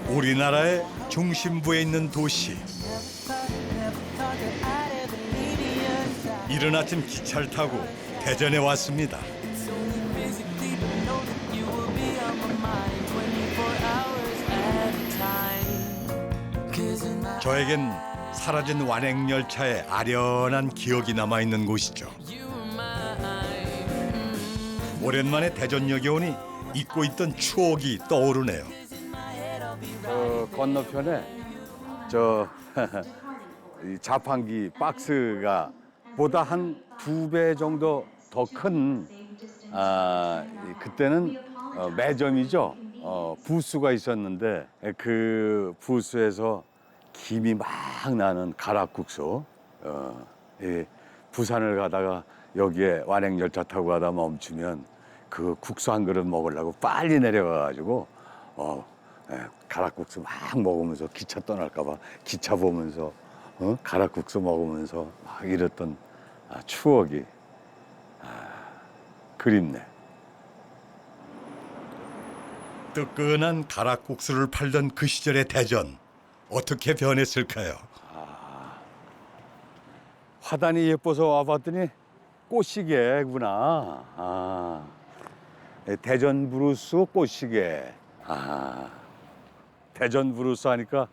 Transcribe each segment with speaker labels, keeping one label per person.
Speaker 1: 우리나라의 중심부에 있는 도시. 이른 아침 기차를 타고 대전에 왔습니다. 저에겐 사라진 완행열차의 아련한 기억이 남아있는 곳이죠. 오랜만에 대전역에 오니 잊고 있던 추억이 떠오르네요.
Speaker 2: 건너편에 이 자판기 박스가 보다 한 2배 정도 더 큰 그때는 매점이죠. 부스가 있었는데 그 부스에서 김이 막 나는 가락국수. 부산을 가다가 여기에 완행열차 타고 가다 멈추면 그 국수 한 그릇 먹으려고 빨리 내려가가지고 가락국수 막 먹으면서 기차 떠날까 봐 기차 보면서 가락국수 먹으면서 막 이랬던 추억이 그립네.
Speaker 1: 뜨끈한 가락국수를 팔던 그 시절의 대전 어떻게 변했을까요?
Speaker 2: 화단이 예뻐서 와봤더니 꽃시계구나. 대전 브루스 꽃시계. 대전 브루스 하니까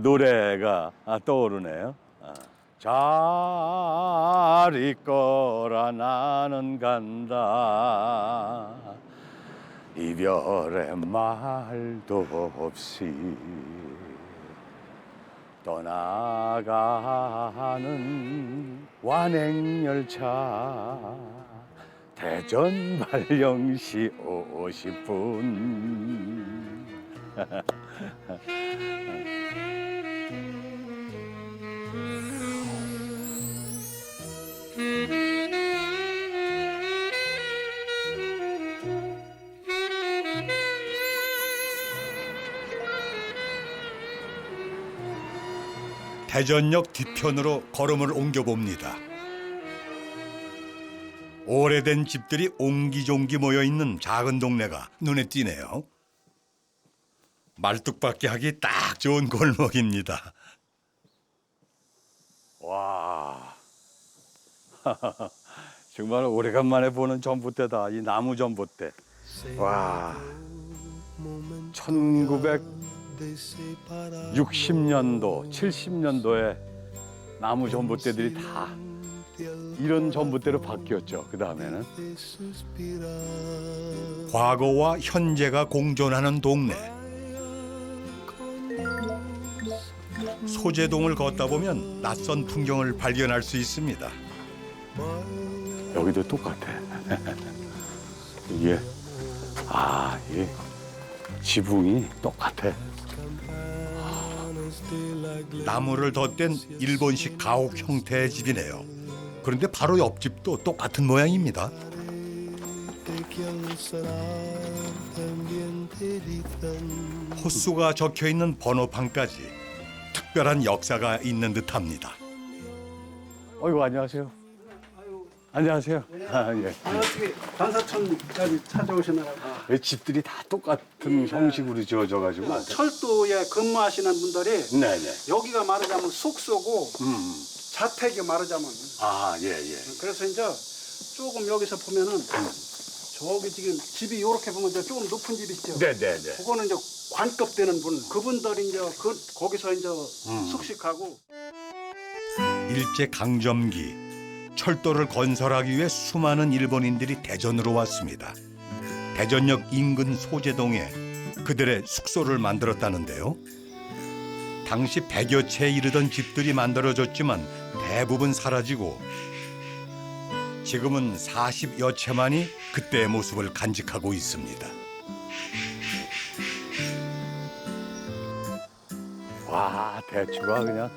Speaker 2: 노래가 떠오르네요. 잘 있거라 나는 간다 이별의 말도 없이 떠나가는 완행열차 대전 발령시 50분
Speaker 1: 대전역 뒤편으로 걸음을 옮겨봅니다. 오래된 집들이 옹기종기 모여있는 작은 동네가 눈에 띄네요. 말뚝박기 하기 딱 좋은 골목입니다.
Speaker 2: 와, 정말 오래간만에 보는 전봇대다. 이 나무 전봇대. 와, 1960년도, 70년도에 나무 전봇대들이 다 이런 전봇대로 바뀌었죠. 그 다음에는
Speaker 1: 과거와 현재가 공존하는 동네. 소재동을 걷다 보면 낯선 풍경을 발견할 수 있습니다.
Speaker 2: 여기도 똑같아. 이게 이게 지붕이 똑같아.
Speaker 1: 나무를 덧댄 일본식 가옥 형태의 집이네요. 그런데 바로 옆집도 똑같은 모양입니다. 호수가 적혀있는 번호판까지 특별한 역사가 있는 듯합니다.
Speaker 2: 어이구, 안녕하세요. 안녕하세요. 예.
Speaker 3: 어떻게 반사촌까지 찾아오시느라고.
Speaker 2: 집들이 다 똑같은 형식으로 지어져가지고.
Speaker 3: 철도에 근무하시는 분들이
Speaker 2: 네네.
Speaker 3: 여기가 말하자면 숙소고 자택이 말하자면
Speaker 2: 예.
Speaker 3: 그래서 이제 조금 여기서 보면은 저기 지금 집이 이렇게 보면 이제 조금 높은 집 있죠.
Speaker 2: 네네네.
Speaker 3: 그거는 이제 관급 되는 분 그분들이 이제 거기서 이제 숙식하고.
Speaker 1: 일제 강점기 철도를 건설하기 위해 수많은 일본인들이 대전으로 왔습니다. 대전역 인근 소재동에 그들의 숙소를 만들었다는데요. 당시 100여 채에 이르던 집들이 만들어졌지만 대부분 사라지고 지금은 40여 채만이 그때의 모습을 간직하고 있습니다.
Speaker 2: 와, 대추가 그냥.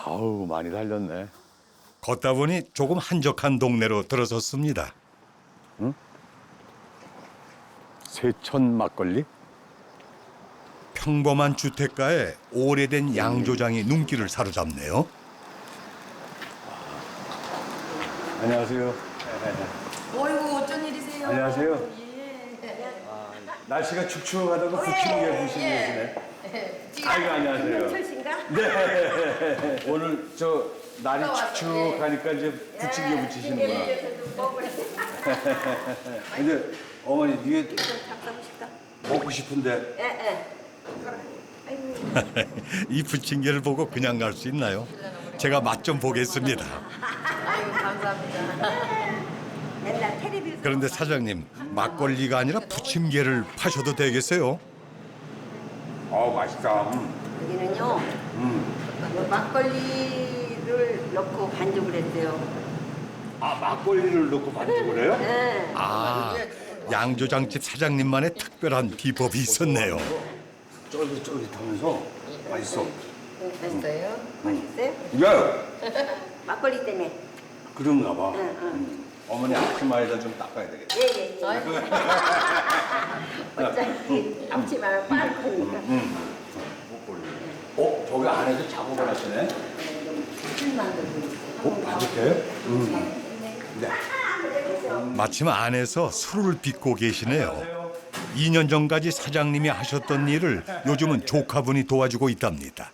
Speaker 2: 아우, 많이 달렸네.
Speaker 1: 걷다 보니 조금 한적한 동네로 들어섰습니다.
Speaker 2: 세천 막걸리?
Speaker 1: 평범한 주택가에 오래된 양조장이 눈길을 사로잡네요.
Speaker 2: 안녕하세요.
Speaker 4: 어이구 어쩐 일이세요?
Speaker 2: 안녕하세요.
Speaker 4: 예.
Speaker 2: 날씨가 축축하다고 부침개 부시는 계시네. 아이고, 안녕하세요.
Speaker 4: 철신가?
Speaker 2: 네. 오늘 저 날이 축축하니까 이제 부침개 부치시는구나. 근데 어머니 이게
Speaker 4: 잡사고 싶다.
Speaker 2: 먹고 싶은데
Speaker 4: 예.
Speaker 1: 이 부침개를 보고 그냥 갈 수 있나요? 제가 맛 좀 보겠습니다.
Speaker 4: 아이고 감사합니다. 맨날 텔레비전.
Speaker 1: 그런데 사장님, 막걸리가 아니라 부침개를 파셔도 되겠어요?
Speaker 2: 맛있다.
Speaker 4: 여기는요. 요 막걸리를 넣고 반죽을 했대요.
Speaker 2: 막걸리를 넣고 반죽을 해요?
Speaker 4: 예.
Speaker 1: 아, 양조장집 사장님만의 특별한 비법이 있었네요.
Speaker 2: 쫄깃쫄깃하면서 맛있어.
Speaker 4: 맛있어요? 맛있어요?
Speaker 2: 야,
Speaker 4: 막걸리 때문에.
Speaker 2: 그런가 봐.
Speaker 4: 응.
Speaker 2: 어머니 앞치마에다 좀 닦아야 되겠다.
Speaker 4: 예. 어차피 앞치마를 빨 거니까.
Speaker 2: 저기 안에서 작업을 하시네?
Speaker 4: 술 만들고 있어요.
Speaker 2: 반죽해요? 네.
Speaker 1: 마침 안에서 술을 빚고 계시네요. 2년 전까지 사장님이 하셨던 일을 요즘은 조카분이 도와주고 있답니다.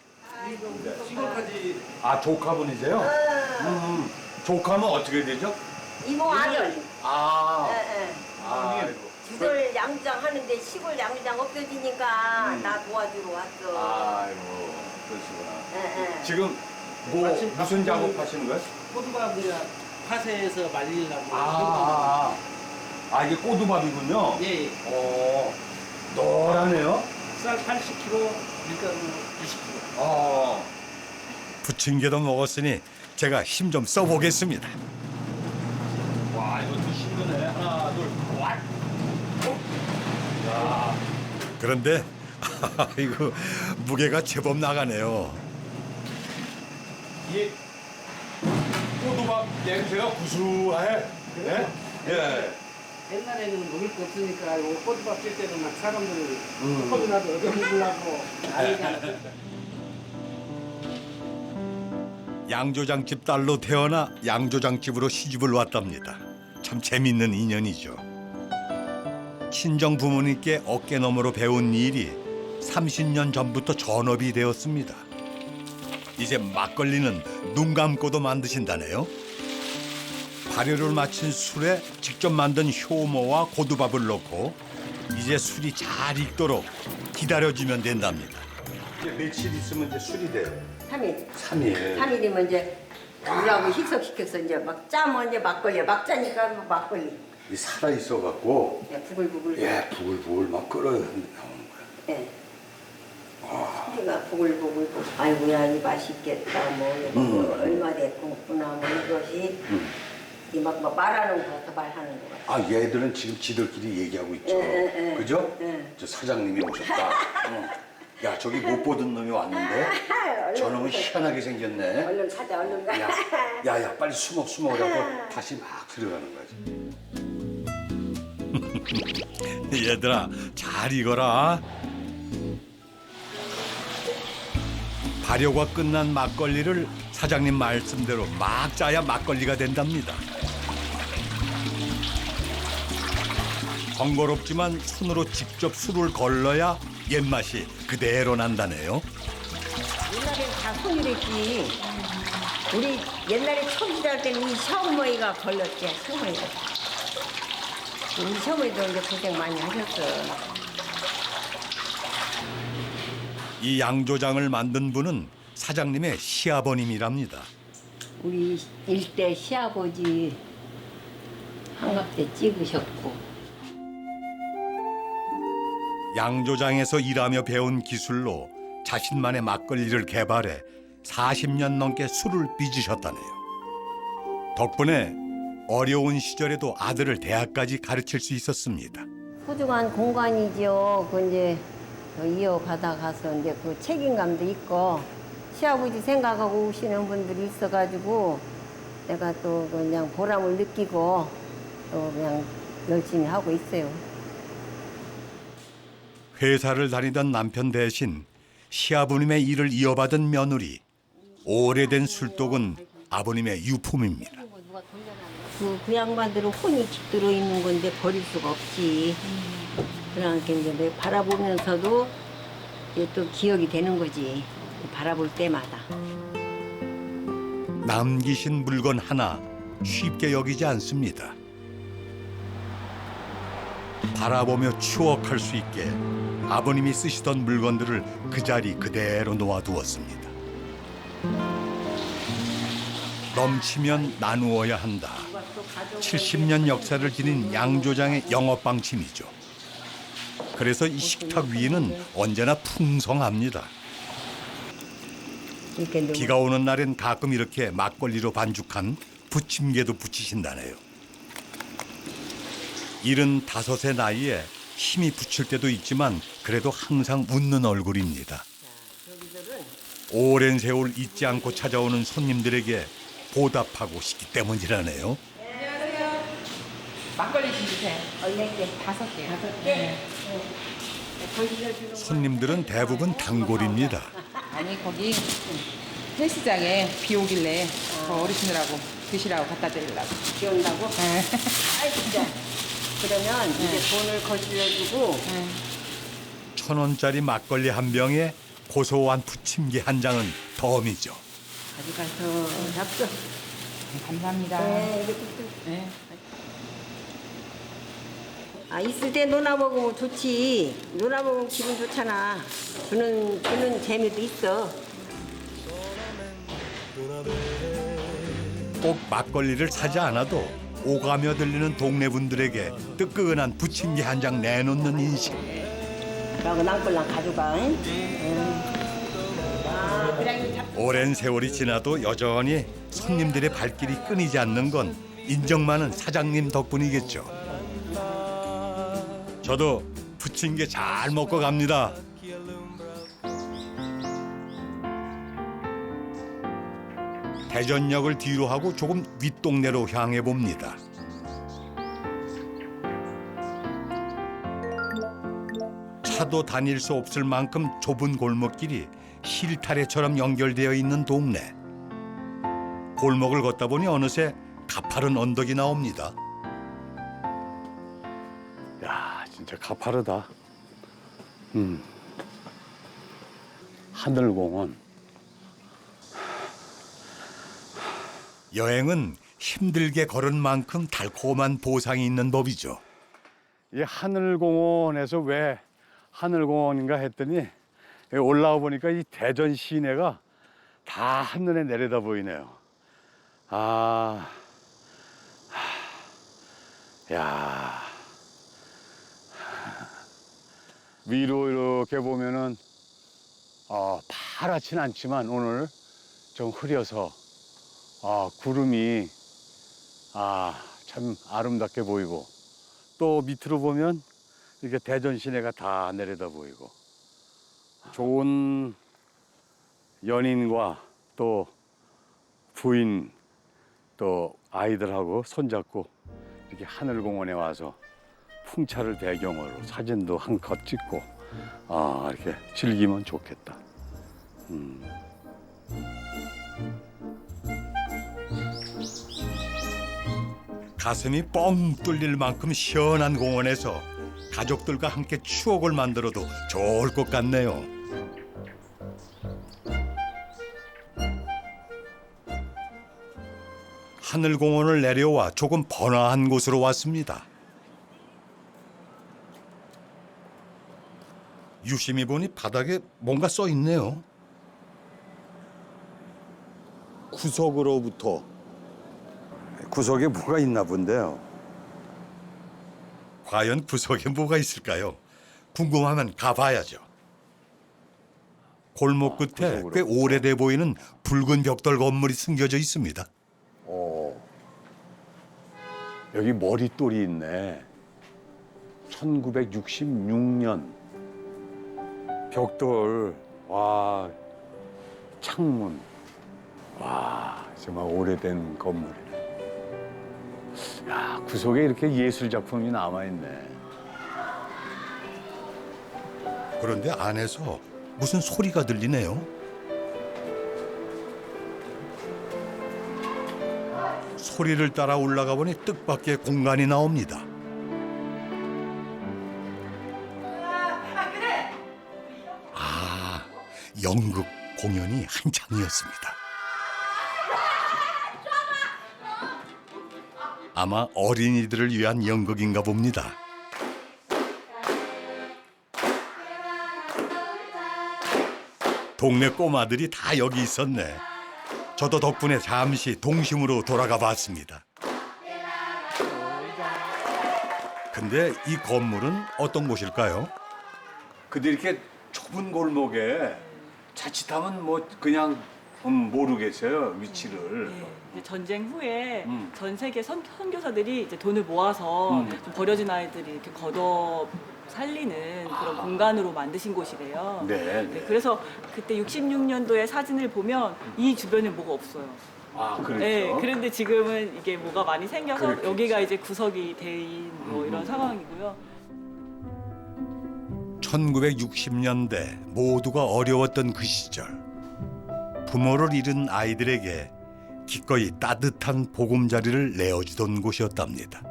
Speaker 2: 조카분이세요? 조카면 어떻게 되죠?
Speaker 4: 이모 아들.
Speaker 2: 아,
Speaker 4: 예. 시골 양장 하는데 시골 양장 없어지니까 나 도와주러 왔어.
Speaker 2: 아이고, 그러시구나.
Speaker 4: 예.
Speaker 2: 지금 무슨 작업하시는 거예요?
Speaker 5: 호두밥 우리가 파세에서 말리려고.
Speaker 2: 이게 꼬두밥이군요.
Speaker 5: 예.
Speaker 2: 노랗네요.
Speaker 5: 쌀 80kg, 밀가루 20kg.
Speaker 1: 부침개도 먹었으니 제가 힘 좀 써보겠습니다.
Speaker 2: 와, 이것도 힘드네. 하나, 둘, 와.
Speaker 1: 그런데 이거 무게가 제법 나가네요.
Speaker 2: 이 꼬두밥 냄새가 구수해. 네? 예.
Speaker 5: 옛날에는 먹을 거 없으니까 요 호두밥 찔 때는 막 사람들 조금이라도 얻어먹으려고 난리가.
Speaker 1: 양조장집 딸로 태어나 양조장집으로 시집을 왔답니다. 참 재밌는 인연이죠. 친정 부모님께 어깨너머로 배운 일이 30년 전부터 전업이 되었습니다. 이제 막걸리는 눈 감고도 만드신다네요. 발효를 마친 술에 직접 만든 효모와 고두밥을 넣고 이제 술이 잘 익도록 기다려주면 된답니다.
Speaker 2: 이제 며칠 있으면 이제 술이 돼요.
Speaker 4: 3일.
Speaker 2: 3일.
Speaker 4: 3일이면 이제 물하고 희석시켜서 이제 막 짜면 이제 막걸리야. 막 짜니까 막걸리.
Speaker 2: 이 살아 있어 갖고
Speaker 4: 부글부글.
Speaker 2: 예, 부글부글 막 끓어야 나오는 거야.
Speaker 4: 예. 소리가 부글부글. 아이고야 이 맛있겠다. 뭐 이거 얼마 됐구나. 뭐 이것이 이막 말하는 거 같아 말하는 거 같아.
Speaker 2: 얘들은 지금 지들끼리 얘기하고 있죠. 그죠? 저 사장님이 오셨다. 야, 저기 못 보던 놈이 왔는데 저놈은 희한하게 생겼네.
Speaker 4: 얼른 찾아 얼른 가.
Speaker 2: 야, 빨리 숨어 그러고 다시 막 들어가는 거지.
Speaker 1: 얘들아, 잘 익어라. 발효가 끝난 막걸리를 사장님 말씀대로 막 짜야 막걸리가 된답니다. 번거롭지만 손으로 직접 술을 걸러야 옛맛이 그대로 난다네요.
Speaker 4: 옛날엔 다 손이랬지. 우리 옛날에 처음 일할 때는 이 시어머니가 걸렸지. 시어머니가. 우리 시어머니도 이제 고생 많이 하셨어.
Speaker 1: 이 양조장을 만든 분은 사장님의 시아버님이랍니다.
Speaker 4: 우리 일대 시아버지 한갑 때 찍으셨고.
Speaker 1: 양조장에서 일하며 배운 기술로 자신만의 막걸리를 개발해 40년 넘게 술을 빚으셨다네요. 덕분에 어려운 시절에도 아들을 대학까지 가르칠 수 있었습니다.
Speaker 4: 소중한 공간이죠. 그 이제 이어가다 가서 이제 그 책임감도 있고 시아버지 생각하고 오시는 분들이 있어가지고 내가 또 그냥 보람을 느끼고 또 그냥 열심히 하고 있어요.
Speaker 1: 회사를 다니던 남편 대신 시아버님의 일을 이어받은 며느리. 오래된 술독은 아버님의 유품입니다.
Speaker 4: 누가 그 양반들은 혼이 들어있는 건데 버릴 수가 없지. 그러니까 이제 내가 바라보면서도 이게 또 기억이 되는 거지. 바라볼 때마다.
Speaker 1: 남기신 물건 하나 쉽게 여기지 않습니다. 바라보며 추억할 수 있게 아버님이 쓰시던 물건들을 그 자리 그대로 놓아두었습니다. 넘치면 나누어야 한다. 70년 역사를 지닌 양조장의 영업 방침이죠. 그래서 이 식탁 위는 언제나 풍성합니다.
Speaker 4: 이렇게
Speaker 1: 비가 오는 날엔 가끔 이렇게 막걸리로 반죽한 부침개도 부치신다네요. 75의 나이에 힘이 부칠 때도 있지만 그래도 항상 웃는 얼굴입니다. 오랜 세월 잊지 않고 찾아오는 손님들에게 보답하고 싶기 때문이라네요.
Speaker 6: 막걸리 좀 주세요.
Speaker 4: 4개.
Speaker 6: 5개.
Speaker 4: 5개?
Speaker 1: 손님들은 대부분 단골입니다.
Speaker 6: 아니 거기 헬스장에 비 오길래 그 어르신들하고 드시라고 갖다 드리려고.
Speaker 4: 비 온다고?
Speaker 6: 네.
Speaker 4: 아이 진짜. 그러면 이제 돈을 거실러주고
Speaker 1: 1,000원짜리 막걸리 한 병에 고소한 부침개 한 장은 덤이죠.
Speaker 4: 가져가서 잡숴.
Speaker 6: 감사합니다.
Speaker 4: 네, 이렇게
Speaker 6: 네.
Speaker 4: 아, 있을 때 놀아 먹으면 좋지. 놀아 먹으면 기분 좋잖아. 주는 재미도 있어.
Speaker 1: 꼭 막걸리를 사지 않아도 오가며 들리는 동네 분들에게 뜨끈한 부침개 한 장 내놓는 인식.
Speaker 4: 그러고 낭골랑 가져가.
Speaker 1: 오랜 세월이 지나도 여전히 손님들의 발길이 끊이지 않는 건 인정 많은 사장님 덕분이겠죠. 저도 부침개 잘 먹고 갑니다. 대전역을 뒤로 하고 조금 윗동네로 향해 봅니다. 차도 다닐 수 없을 만큼 좁은 골목길이 실타래처럼 연결되어 있는 동네. 골목을 걷다 보니 어느새 가파른 언덕이 나옵니다.
Speaker 2: 야, 진짜 가파르다. 하늘공원.
Speaker 1: 여행은 힘들게 걸은 만큼 달콤한 보상이 있는 법이죠.
Speaker 2: 이 하늘공원에서 왜 하늘공원인가 했더니 여기 올라와 보니까 이 대전 시내가 다 한눈에 내려다 보이네요. 아, 야, 위로 이렇게 보면은 파랗진 않지만 오늘 좀 흐려서 구름이 참 아름답게 보이고 또 밑으로 보면 이렇게 대전 시내가 다 내려다 보이고 좋은 연인과 또 부인 또 아이들하고 손잡고 이렇게 하늘공원에 와서 풍차를 배경으로 사진도 한 컷 찍고 이렇게 즐기면 좋겠다.
Speaker 1: 가슴이 뻥 뚫릴 만큼 시원한 공원에서 가족들과 함께 추억을 만들어도 좋을 것 같네요. 하늘공원을 내려와 조금 번화한 곳으로 왔습니다. 유심히 보니 바닥에 뭔가 써 있네요. 구석으로부터.
Speaker 2: 구석에 뭐가 있나 본데요.
Speaker 1: 과연 구석에 뭐가 있을까요? 궁금하면 가봐야죠. 골목 끝에 꽤 오래돼 보이는 붉은 벽돌 건물이 숨겨져 있습니다.
Speaker 2: 여기 머릿돌이 있네. 1966년 벽돌. 와, 창문. 와, 정말 오래된 건물이네. 야, 구석에 이렇게 예술 작품이 남아있네.
Speaker 1: 그런데 안에서 무슨 소리가 들리네요. 소리를 따라 올라가 보니 뜻밖의 공간이 나옵니다. 아, 연극 공연이 한창이었습니다. 아마 어린이들을 위한 연극인가 봅니다. 동네 꼬마들이 다 여기 있었네. 저도 덕분에 잠시 동심으로 돌아가 봤습니다. 근데 이 건물은 어떤 곳일까요?
Speaker 2: 근데 이렇게 좁은 골목에 자칫하면 뭐 그냥 모르겠어요 위치를.
Speaker 7: 이제 전쟁 후에
Speaker 2: 음.
Speaker 7: 전 세계 선교사들이 이제 돈을 모아서 좀 버려진 아이들이 이렇게 걷어 살리는 그런 공간으로 만드신 곳이래요.
Speaker 2: 네, 네.
Speaker 7: 그래서 그때 66년도에 사진을 보면 이 주변에 뭐가 없어요.
Speaker 2: 아 그렇죠.
Speaker 7: 네, 그런데 지금은 이게 뭐가 많이 생겨서
Speaker 2: 그렇겠죠.
Speaker 7: 여기가 이제 구석이 된 뭐 이런 상황이고요.
Speaker 1: 1960년대 모두가 어려웠던 그 시절, 부모를 잃은 아이들에게 기꺼이 따뜻한 보금자리를 내어주던 곳이었답니다.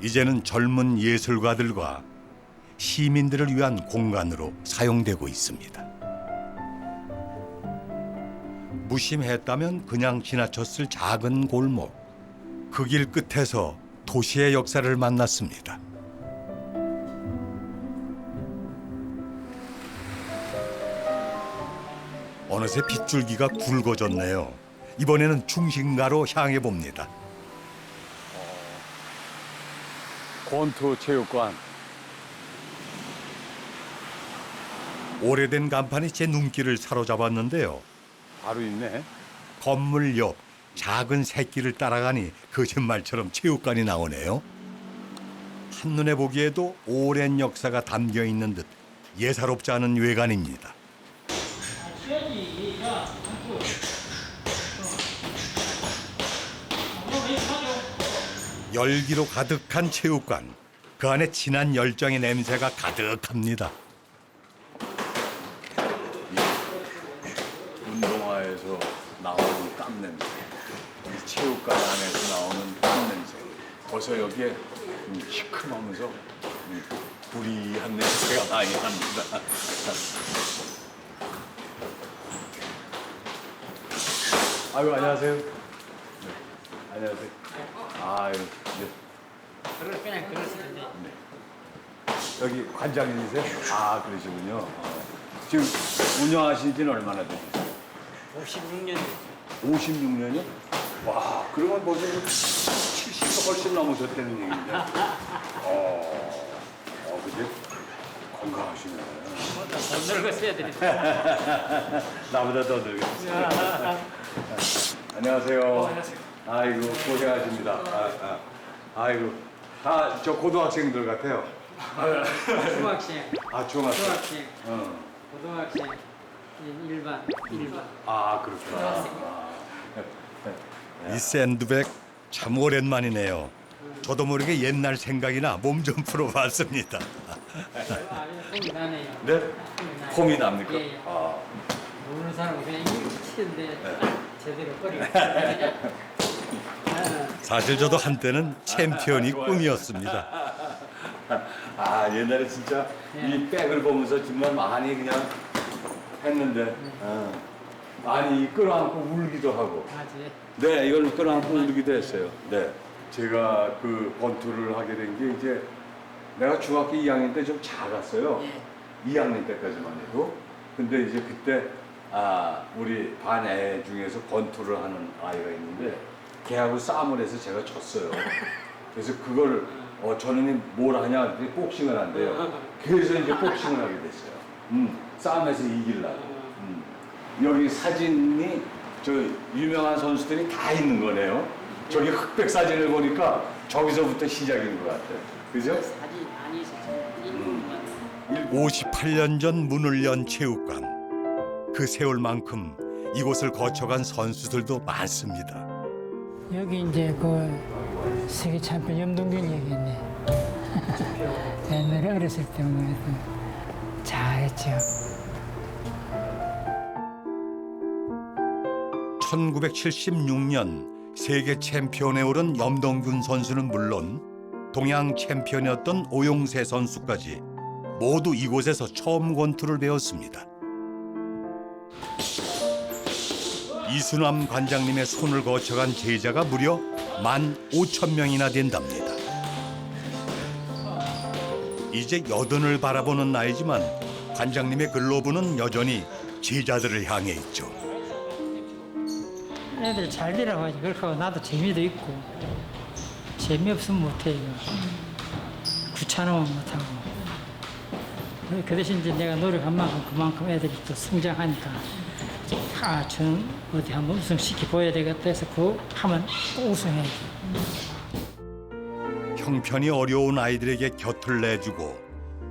Speaker 1: 이제는 젊은 예술가들과 시민들을 위한 공간으로 사용되고 있습니다. 무심했다면 그냥 지나쳤을 작은 골목, 그 길 끝에서 도시의 역사를 만났습니다. 어느새 빗줄기가 굵어졌네요. 이번에는 중심가로 향해 봅니다.
Speaker 2: 권투 체육관.
Speaker 1: 오래된 간판이 제 눈길을 사로잡았는데요.
Speaker 2: 바로 있네.
Speaker 1: 건물 옆 작은 새길을 따라가니 거짓말처럼 체육관이 나오네요. 한눈에 보기에도 오랜 역사가 담겨 있는 듯 예사롭지 않은 외관입니다. 열기로 가득한 체육관. 그 안에 진한 열정의 냄새가 가득합니다.
Speaker 2: 운동화에서 나오는 땀 냄새, 이 체육관 안에서 나오는 땀 냄새. 벌써 여기에 시큼하면서 불이한 냄새가 많이 납니다. 아유 안녕하세요. 네. 안녕하세요. 아유 네.
Speaker 5: 그냥 그랬을 텐데.
Speaker 2: 여기 관장님이세요? 아 그러시군요. 지금 운영하신 지는 얼마나 되셨어요?
Speaker 5: 56년
Speaker 2: 56년이요? 와, 그러면 벌써 70도 훨씬 넘으셨다는 얘기인데. 그죠? 건강하시네.
Speaker 5: 더 늙었어야 되는데.
Speaker 2: 나보다 더 늙으셨어요. 안녕하세요.
Speaker 5: 안녕하세요.
Speaker 2: 아이고, 고생하십니다. 아이고, 다 저 고등학생들 같아요.
Speaker 5: 중학생,
Speaker 2: 아, 중학생.
Speaker 5: 중학생,
Speaker 2: 어.
Speaker 5: 고등학생, 일반.
Speaker 2: 아, 그렇구나.
Speaker 1: 이 샌드백 참 오랜만이네요. 저도 모르게 옛날 생각이나 몸 좀 풀어봤습니다.
Speaker 5: 폼이 나네요.
Speaker 2: 네? 폼이 납니까?
Speaker 5: 예, 예.
Speaker 2: 아.
Speaker 5: 모르는 사람은 그냥 이거 치는데 제대로 거리가.
Speaker 1: 사실 저도 한때는 챔피언이 꿈이었습니다.
Speaker 2: 아 옛날에 진짜 이 백을 보면서 정말 많이 그냥 했는데 많이 끌어안고 울기도 하고
Speaker 5: 하지.
Speaker 2: 네 이걸 끌어안고 울기도 했어요. 네 제가 그 권투를 하게 된 게 이제 내가 중학교 2학년 때 좀 작았어요. 2학년 때까지만 해도. 근데 이제 그때 우리 반 애 중에서 권투를 하는 아이가 있는데 걔하고 싸움을 해서 제가 졌어요. 그래서 그걸 저는 뭘 하냐 그랬더니 복싱을 한대요. 그래서 이제 복싱을 하게 됐어요. 싸움에서 이기려고. 여기 사진이 저 유명한 선수들이 다 있는 거네요. 저기 흑백 사진을 보니까 저기서부터 시작인 것 같아요. 그죠?
Speaker 5: 사진 많이 있었죠.
Speaker 1: 58년 전 문을 연 체육관. 그 세월만큼 이곳을 거쳐간 선수들도 많습니다.
Speaker 8: 여기 이제 그 세계 챔피언 염동균 얘기했네. 옛날에 어렸을 때만 해도 잘했죠.
Speaker 1: 1976년 세계 챔피언에 오른 염동균 선수는 물론 동양 챔피언이었던 오용세 선수까지 모두 이곳에서 처음 권투를 배웠습니다. 이수남 관장님의 손을 거쳐간 제자가 무려 15,000명이나 된답니다. 이제 여든을 바라보는 나이지만 관장님의 글로브는 여전히 제자들을 향해 있죠.
Speaker 8: 애들 잘 되라고 하지. 그렇게 하고 나도 재미도 있고. 재미없으면 못해, 이거. 귀찮으면 못하고. 그 대신 이제 내가 노력한 만큼 그만큼 애들이 또 성장하니까. 아, 저는 어디 한번 우승시켜 보여야 되겠다 해서 그거 하면 또 우승해야지.
Speaker 1: 형편이 어려운 아이들에게 곁을 내주고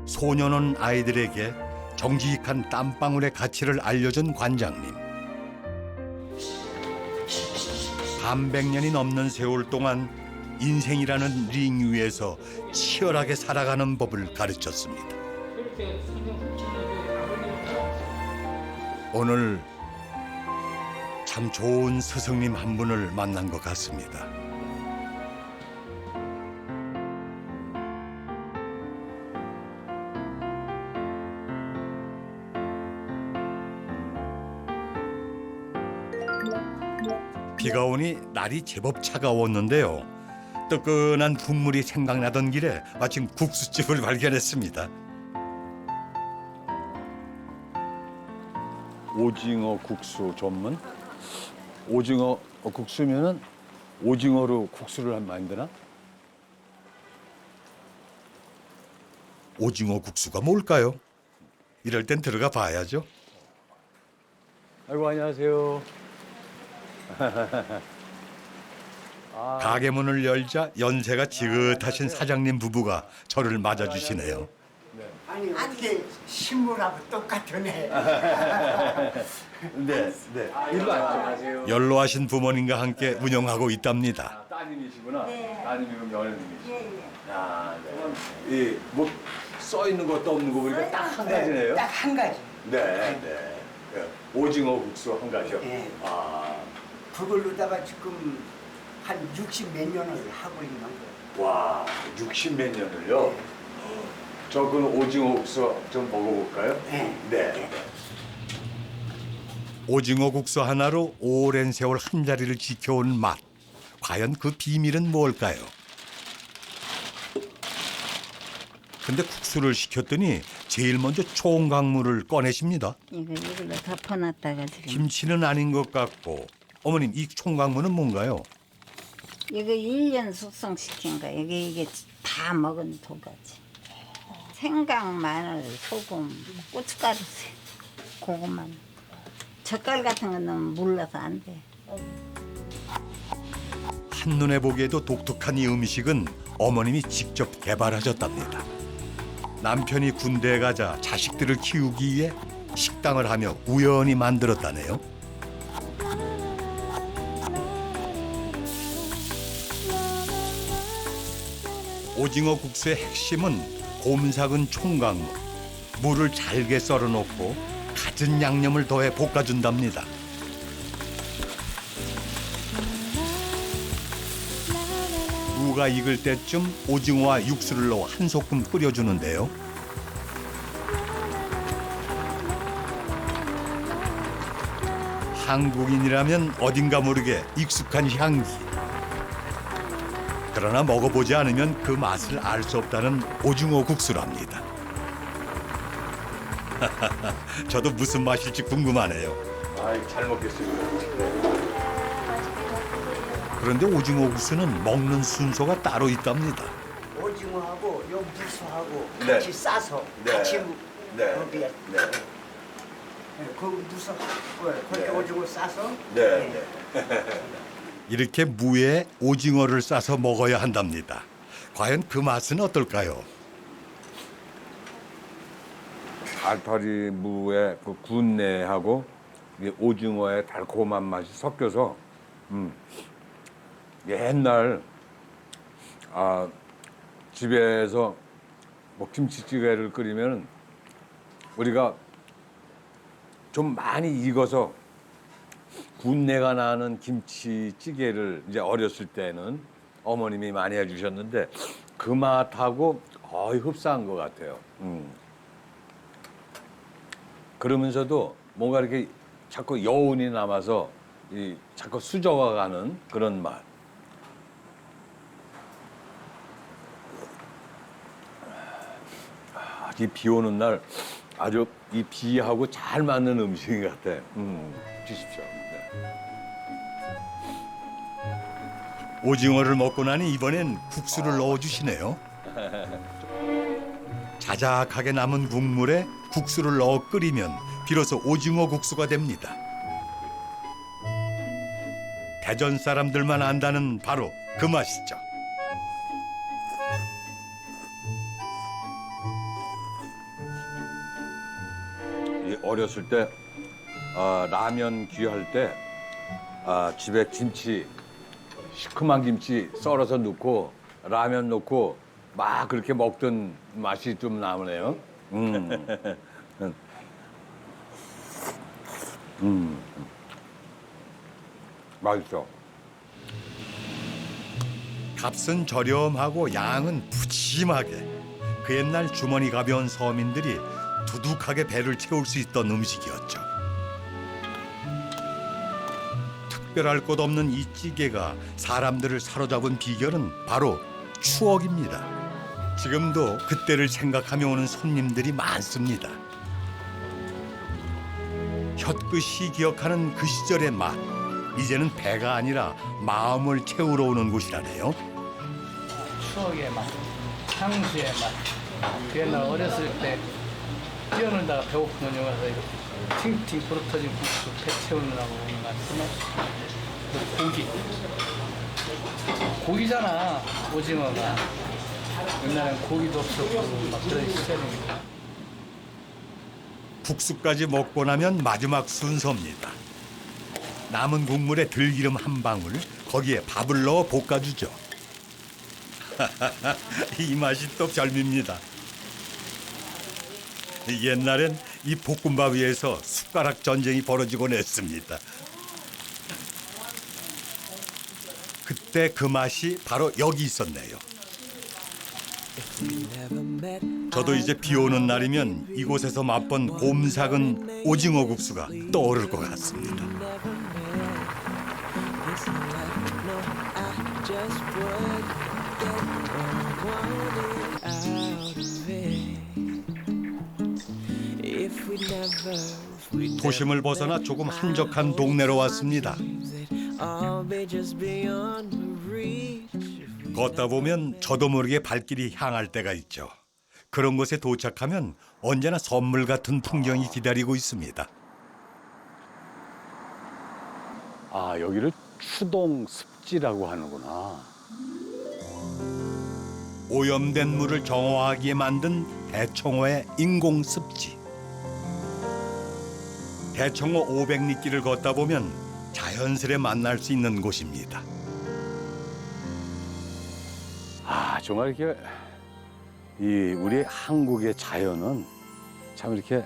Speaker 1: 소년원 아이들에게 정직한 땀방울의 가치를 알려준 관장님. 반백년이 넘는 세월 동안 인생이라는 링 위에서 치열하게 살아가는 법을 가르쳤습니다. 오늘 참 좋은 스승님 한 분을 만난 것 같습니다. 비가 오니 날이 제법 차가웠는데요. 뜨끈한 국물이 생각나던 길에 마침 국수집을 발견했습니다.
Speaker 2: 오징어 국수 전문? 오징어 국수면은 오징어로 국수를 만드나?
Speaker 1: 오징어 국수가 뭘까요? 이럴 땐 들어가 봐야죠.
Speaker 2: 아이고, 안녕하세요.
Speaker 1: 가게 문을 열자 연세가 지긋하신 사장님 부부가 저를 맞아주시네요.
Speaker 5: 아니 어떻게 신물하고 똑같으네.
Speaker 2: 네, 네. 일로 안녕하세요.
Speaker 1: 연로하신 부모님과 함께 운영하고 있답니다.
Speaker 2: 따님이시구나.
Speaker 4: 네.
Speaker 2: 따님이고 며느님이시고.
Speaker 4: 예, 예.
Speaker 2: 아, 네. 뭐 써 있는 것도 없는 거 보니까 딱 한 가지네요.
Speaker 5: 딱 한 가지.
Speaker 2: 네, 네. 오징어 국수 한 가지요.
Speaker 5: 네.
Speaker 2: 아,
Speaker 5: 그걸로다가 지금 한 60 몇 년을 하고 있는 거예요.
Speaker 2: 와, 60 몇 년을요? 저 그 오징어 국수 좀 먹어볼까요?
Speaker 5: 네.
Speaker 2: 네.
Speaker 1: 오징어 국수 하나로 오랜 세월 한 자리를 지켜온 맛. 과연 그 비밀은 뭘까요? 근데 국수를 시켰더니 제일 먼저 총각물을 꺼내십니다.
Speaker 4: 이걸로 덮어놨다가 지금.
Speaker 1: 김치는 아닌 것 같고 어머님 이 총각물은 뭔가요?
Speaker 4: 이거 1년 숙성시킨 거. 이게 다 먹은 도가지. 생강, 마늘, 소금, 고춧가루, 고구마. 젓갈 같은 건 너무 물러서 안 돼.
Speaker 1: 한눈에 보기에도 독특한 이 음식은 어머님이 직접 개발하셨답니다. 남편이 군대에 가자 자식들을 키우기 위해 식당을 하며 우연히 만들었다네요. 오징어 국수의 핵심은 곰삭은 총각물, 물을 잘게 썰어놓고 갖은 양념을 더해 볶아준답니다. 무가 익을 때쯤 오징어와 육수를 넣어 한 소끔 끓여주는데요. 한국인이라면 어딘가 모르게 익숙한 향기. 그러나 먹어보지 않으면 그 맛을 알 수 없다는 오징어 국수랍니다. 저도 무슨 맛일지 궁금하네요.
Speaker 2: 아이, 잘 먹겠습니다.
Speaker 1: 그런데 오징어 국수는 먹는 순서가 따로 있답니다.
Speaker 5: 오징어하고 요 무수하고
Speaker 2: 네.
Speaker 5: 같이 싸서
Speaker 2: 네.
Speaker 5: 같이
Speaker 2: 네.
Speaker 5: 먹어야
Speaker 2: 네.
Speaker 5: 그 무수 그렇게
Speaker 2: 네.
Speaker 5: 오징어 싸서
Speaker 2: 네. 네.
Speaker 1: 이렇게 무에 오징어를 싸서 먹어야 한답니다. 과연 그 맛은 어떨까요?
Speaker 2: 알타리 무의 그 군내하고 이게 오징어의 달콤한 맛이 섞여서 옛날 집에서 뭐 김치찌개를 끓이면 우리가 좀 많이 익어서 군내가 나는 김치찌개를 이제 어렸을 때는 어머님이 많이 해주셨는데 그 맛하고 거의 흡사한 것 같아요. 그러면서도 뭔가 이렇게 자꾸 여운이 남아서 자꾸 수저가 가는 그런 맛. 이 비 오는 날 아주 이 비하고 잘 맞는 음식 같아. 주십시오. 네.
Speaker 1: 오징어를 먹고 나니 이번엔 국수를 넣어주시네요. 자작하게 남은 국물에 국수를 넣어 끓이면 비로소 오징어 국수가 됩니다. 대전 사람들만 안다는 바로 그 맛이죠.
Speaker 2: 어렸을 때 라면 귀할 때 집에 김치 시큼한 김치 썰어서 넣고 라면 넣고 막 그렇게 먹던 맛이 좀 나네요. 맛있어.
Speaker 1: 값은 저렴하고 양은 푸짐하게 그 옛날 주머니 가벼운 서민들이 두둑하게 배를 채울 수 있던 음식이었죠. 특별할 것 없는 이 찌개가 사람들을 사로잡은 비결은 바로 추억입니다. 지금도 그때를 생각하며 오는 손님들이 많습니다. 혀끝이 기억하는 그 시절의 맛, 이제는 배가 아니라 마음을 채우러 오는 곳이라네요.
Speaker 5: 추억의 맛, 향수의 맛. 그 옛날 어렸을 때 뛰어놀다가 배고프면 여기 가서 이렇게 팅팅 부러터진 국수 배 채우느라고 오는 맛. 고기. 고기잖아, 오징어가. 옛날엔 고기도 없었고 막 그런 시절이니까.
Speaker 1: 국수까지 먹고 나면 마지막 순서입니다. 남은 국물에 들기름 한 방울, 거기에 밥을 넣어 볶아주죠. 이 맛이 또 별미입니다. 옛날엔 이 볶음밥 위에서 숟가락 전쟁이 벌어지곤 했습니다. 그때 그 맛이 바로 여기 있었네요. 저도 이제 비 오는 날이면 이곳에서 맛본 곰삭은 오징어 국수가 떠오를 것 같습니다. 도심을 벗어나 조금 한적한 동네로 왔습니다. 걷다 보면 저도 모르게 발길이 향할 때가 있죠. 그런 곳에 도착하면 언제나 선물 같은 풍경이 기다리고 있습니다.
Speaker 2: 아, 여기를 추동 습지라고 하는구나.
Speaker 1: 오염된 물을 정화하기에 만든 대청호의 인공 습지. 대청호 500리길을 걷다 보면 자연스레 만날 수 있는 곳입니다.
Speaker 2: 아, 정말 이렇게 우리 한국의 자연은 참 이렇게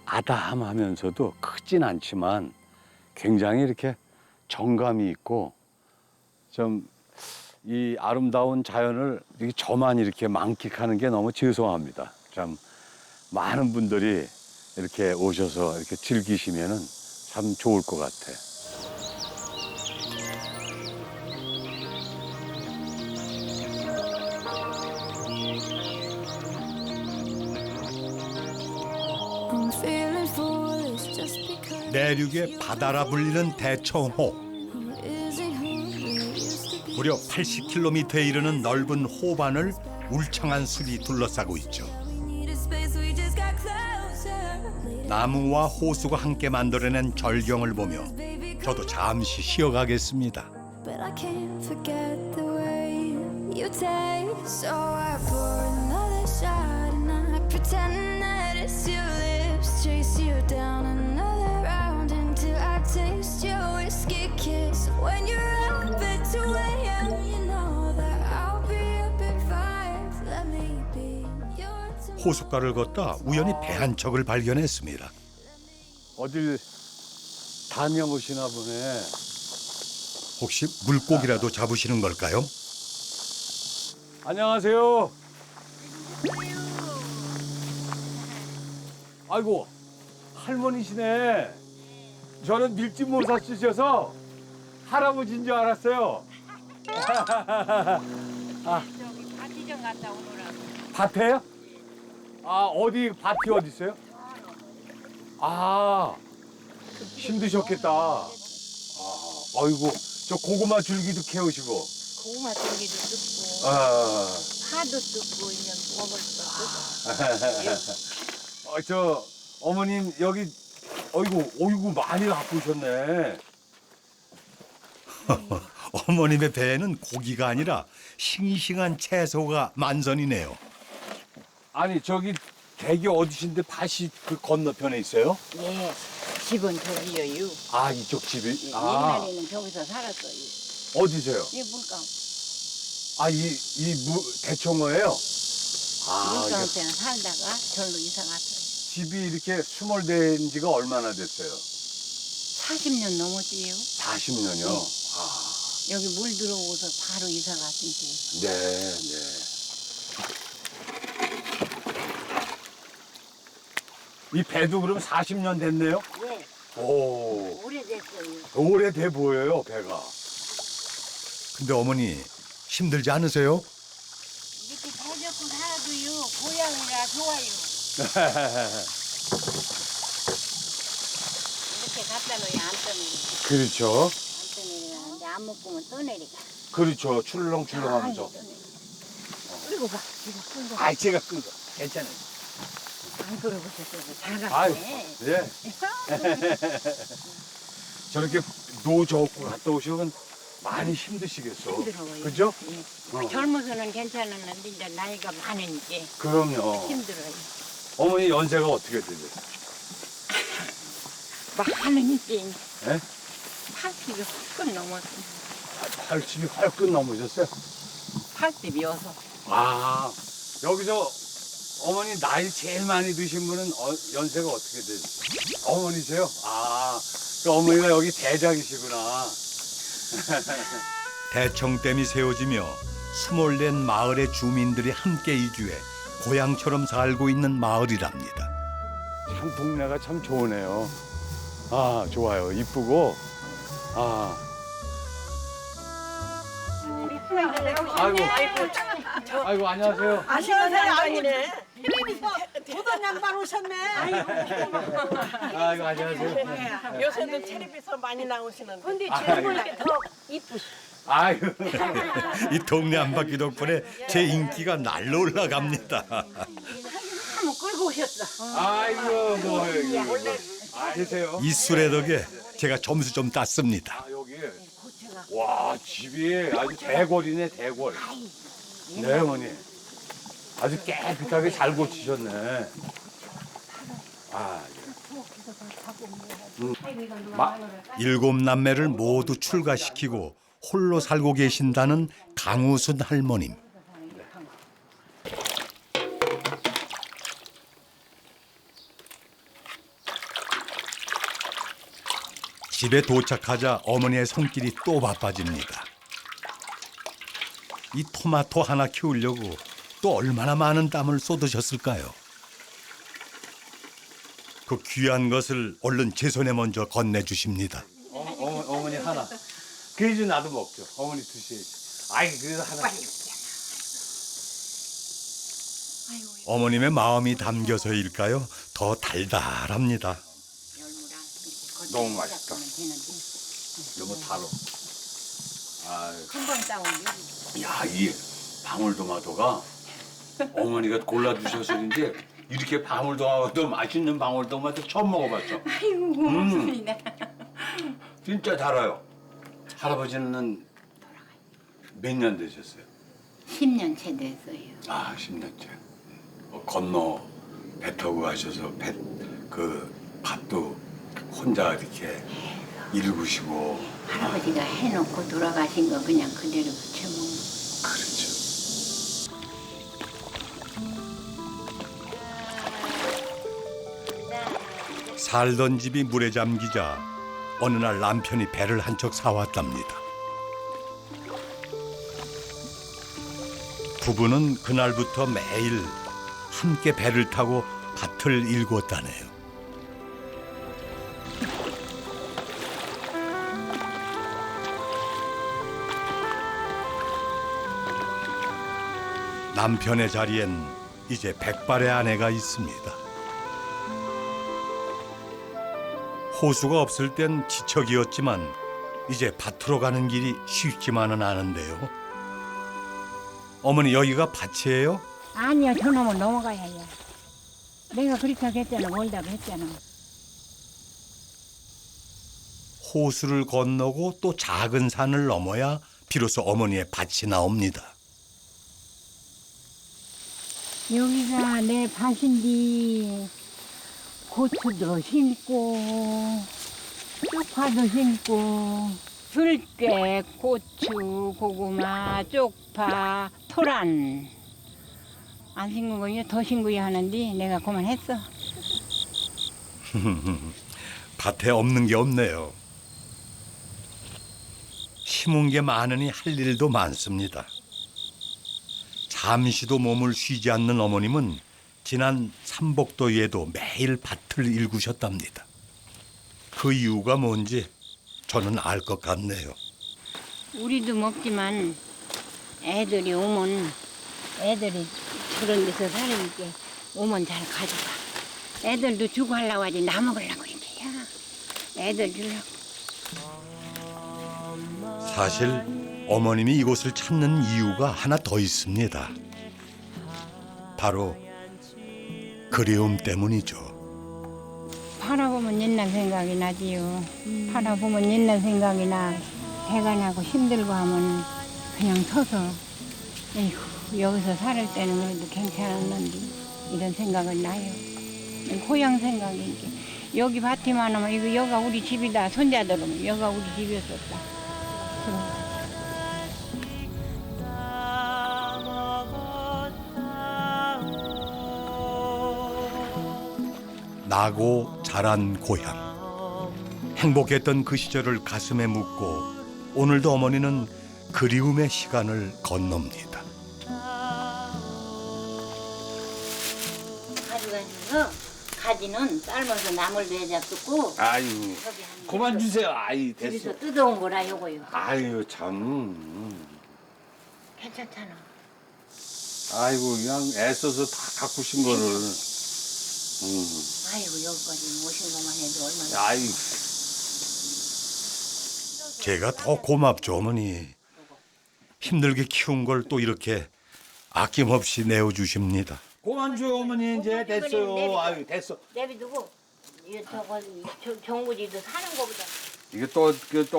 Speaker 2: 아담하면서도 크진 않지만 굉장히 이렇게 정감이 있고 좀 이 아름다운 자연을 이렇게 저만 이렇게 만끽하는 게 너무 죄송합니다. 참 많은 분들이 이렇게 오셔서 이렇게 즐기시면은 참 좋을 것 같아.
Speaker 1: 내륙의 바다라 불리는 대청호. 무려 80km에 이르는 넓은 호반을 울창한 숲이 둘러싸고 있죠. 나무와 호수가 함께 만들어낸 절경을 보며 저도 잠시 쉬어가겠습니다. 호숫가를 걷다 우연히 배 한 척을 발견했습니다.
Speaker 2: 어딜 다녀보시나 보네.
Speaker 1: 혹시 물고기라도 잡으시는 걸까요?
Speaker 2: 안녕하세요. 아이고, 할머니시네. 저는 밀짚모사 쓰셔서 할아버지인 줄 알았어요.
Speaker 4: 밭이 좀 갔다 오느라고.
Speaker 2: 밭에요? 아, 어디 밭이 어디 있어요? 아, 힘드셨겠다. 아, 아이고, 저 고구마 줄기도 캐오시고.
Speaker 4: 고구마 땡기도 뜯고
Speaker 2: 아,
Speaker 4: 파도 뜯고 이제 먹을 거 뜯고.
Speaker 2: 저 어머님 여기 어이구 많이 바쁘셨네.
Speaker 1: 어머님의 배에는 고기가 아니라 싱싱한 채소가 만선이네요.
Speaker 2: 아니 저기 대기 어디신데 밭이 그 건너편에 있어요?
Speaker 4: 예, 집은 저기요.
Speaker 2: 아 이쪽 집이? 아
Speaker 4: 옛날에는 저기서 살았어요.
Speaker 2: 어디세요?
Speaker 4: 이 물감.
Speaker 2: 아이 대청어예요? 아
Speaker 4: 물감
Speaker 2: 이게
Speaker 4: 때는 살다가 절로 이사 갔어요.
Speaker 2: 집이 이렇게 수몰된 지가 얼마나 됐어요?
Speaker 4: 40년 넘었지요.
Speaker 2: 40년이요?
Speaker 4: 여기 물 들어오고서 바로 이사 갔지.
Speaker 2: 네. 이 배도 그럼 40년 됐네요?
Speaker 4: 예,
Speaker 2: 오,
Speaker 4: 오래됐어요.
Speaker 2: 오래돼 보여요, 배가.
Speaker 1: 근데 어머니 힘들지 않으세요?
Speaker 4: 이렇게 배 잡고 살아도요, 고향이라 좋아요. 이렇게 갖다 놓으면 안 떠내려.
Speaker 2: 그렇죠.
Speaker 4: 안 떠내리는데 안 먹으면 떠내리가.
Speaker 2: 그렇죠. 출렁출렁하면서.
Speaker 4: 그리고 봐, 이거 큰 거.
Speaker 2: 아, 제가 끈 거. 괜찮아요.
Speaker 4: 안 끌어보셨어요. 잘
Speaker 2: 아유,
Speaker 4: 갔네.
Speaker 2: 예. 저렇게 노 저고 갔다 오시면 많이 힘드시겠어.
Speaker 4: 힘들어요.
Speaker 2: 그죠?
Speaker 4: 예. 젊어서는 괜찮았는데 이제 나이가 많으니까
Speaker 2: 그럼요.
Speaker 4: 힘들어요.
Speaker 2: 어머니 연세가 어떻게 되세요?
Speaker 4: 많으니까
Speaker 2: 예?
Speaker 4: 80이 끝 넘었어.
Speaker 2: 80이 활끝 넘으셨어요?
Speaker 4: 80이어서.
Speaker 2: 아, 여기서 어머니 나이 제일 많이 드신 분은 연세가 어떻게 되세요? 어머니세요? 아, 그 어머니가 여기 대장이시구나.
Speaker 1: 대청댐이 세워지며 수몰된 마을의 주민들이 함께 이주해 고향처럼 살고 있는 마을이랍니다.
Speaker 2: 참 동네가 참 좋으네요. 아, 좋아요. 이쁘고. 아. 아이고, 안녕하세요.
Speaker 9: 아시는 양반이네. 보던 양반 오셨네.
Speaker 2: 아이고, 안녕하세요.
Speaker 9: 요새는 텔레비에서 많이 나오시는데. 근데
Speaker 2: 젊으니까
Speaker 9: 더 이쁘시.
Speaker 2: 아이고.
Speaker 1: 이 동네 안바퀴 덕분에 제 인기가 날로 올라갑니다.
Speaker 9: 한번 끌고 오셨어.
Speaker 2: 아이고, 뭐, 계세요?
Speaker 1: 이 술의 덕에 제가 점수 좀 땄습니다.
Speaker 2: 아, 여기. 와, 집이 아주 대궐이네, 대궐. 네, 어머니. 아주 깨끗하게 잘 고치셨네. 아,
Speaker 1: 일곱 남매를 모두 출가시키고 홀로 살고 계신다는 강우순 할머님. 집에 도착하자 어머니의 손길이 또 바빠집니다. 이 토마토 하나 키우려고 또 얼마나 많은 땀을 쏟으셨을까요? 그 귀한 것을 얼른 제 손에 먼저 건네주십니다.
Speaker 2: 어머니 하나. 그 이제 나도 먹죠. 어머니 드셔야지. 아이, 그래도 하나.
Speaker 1: 어머님의 마음이 담겨서일까요? 더 달달합니다.
Speaker 2: 너무 맛있다. 너무 달어. 아유.
Speaker 4: 금방 따오면
Speaker 2: 야, 이 방울토마토가 어머니가 골라주셔서인지 이렇게 방울토마토 맛있는 방울토마토 처음 먹어봤어.
Speaker 4: 아이고 고맙습니다.
Speaker 2: 진짜 달아요. 할아버지는 몇 년 되셨어요?
Speaker 4: 10년 채 됐어요.
Speaker 2: 아, 10년째. 건너 배 타고 가셔서 그 밭도 혼자 이렇게 일구시고.
Speaker 4: 할아버지가 해놓고 돌아가신 거 그냥 그대로 붙여먹는.
Speaker 2: 그렇죠.
Speaker 1: 살던 집이 물에 잠기자 어느 날 남편이 배를 한 척 사왔답니다. 부부는 그날부터 매일 함께 배를 타고 밭을 일궜다네요. 남편의 자리엔 이제 백발의 아내가 있습니다. 호수가 없을 땐 지척이었지만 이제 밭으로 가는 길이 쉽지만은 않은데요. 어머니, 여기가 밭이에요?
Speaker 10: 아니야, 저놈은 넘어가야 해. 내가 그렇게 했잖아, 멀다고 했잖아.
Speaker 1: 호수를 건너고 또 작은 산을 넘어야 비로소 어머니의 밭이 나옵니다.
Speaker 10: 여기가 내 밭인데 고추도 심고 쪽파도 심고 들깨, 고추, 고구마, 쪽파, 토란 안 심은 거 더 심고야 하는데 내가 그만했어.
Speaker 1: 밭에 없는 게 없네요. 심은 게 많으니 할 일도 많습니다. 잠시도 몸을 쉬지 않는 어머님은 지난 삼복도에도 매일 밭을 일구셨답니다. 그 이유가 뭔지 저는 알 것 같네요.
Speaker 10: 우리도 먹지만 애들이 오면 애들이 저런 데서 살으니까 오면 잘 가져가. 애들도 주고 하려고 하지 나 먹으려고 그러지야. 애들 주려고.
Speaker 1: 사실 어머님이 이곳을 찾는 이유가 하나 더 있습니다. 바로 그리움 때문이죠.
Speaker 10: 바라보면 옛날 생각이 나지요. 바라보면 옛날 생각이 나. 배가 나고 힘들고 하면 그냥 서서 에이구, 여기서 살을 때는 그래도 괜찮았는데 이런 생각은 나요. 고향 생각이니까. 여기 밭에만 하면 이거 여기가 우리 집이다. 손자들은 여기가 우리 집이었었다.
Speaker 1: 나고 자란 고향. 행복했던 그 시절을 가슴에 묻고 오늘도 어머니는 그리움의 시간을 건넙니다.
Speaker 10: 가져가지고 가지는 삶아서 나물 내잡고
Speaker 2: 아유, 그만 주세요. 아이,
Speaker 10: 집에서
Speaker 2: 됐어.
Speaker 10: 뜯어온 거라 요거요.
Speaker 2: 아유, 참.
Speaker 10: 괜찮잖아.
Speaker 2: 아이고, 그냥 애써서 다 가꾸신 거를.
Speaker 10: 아이고 여기까지 오신 것만 해도 얼마나.
Speaker 2: 아이,
Speaker 1: 제가 더 고맙죠, 어머니. 힘들게 키운 걸 또 이렇게 아낌없이 내어주십니다.
Speaker 2: 그만 줘요, 어머니. 이제 됐어요. 아유, 됐어.
Speaker 10: 내비두고 이 저거 정구지도 사는 거보다.
Speaker 2: 이게 또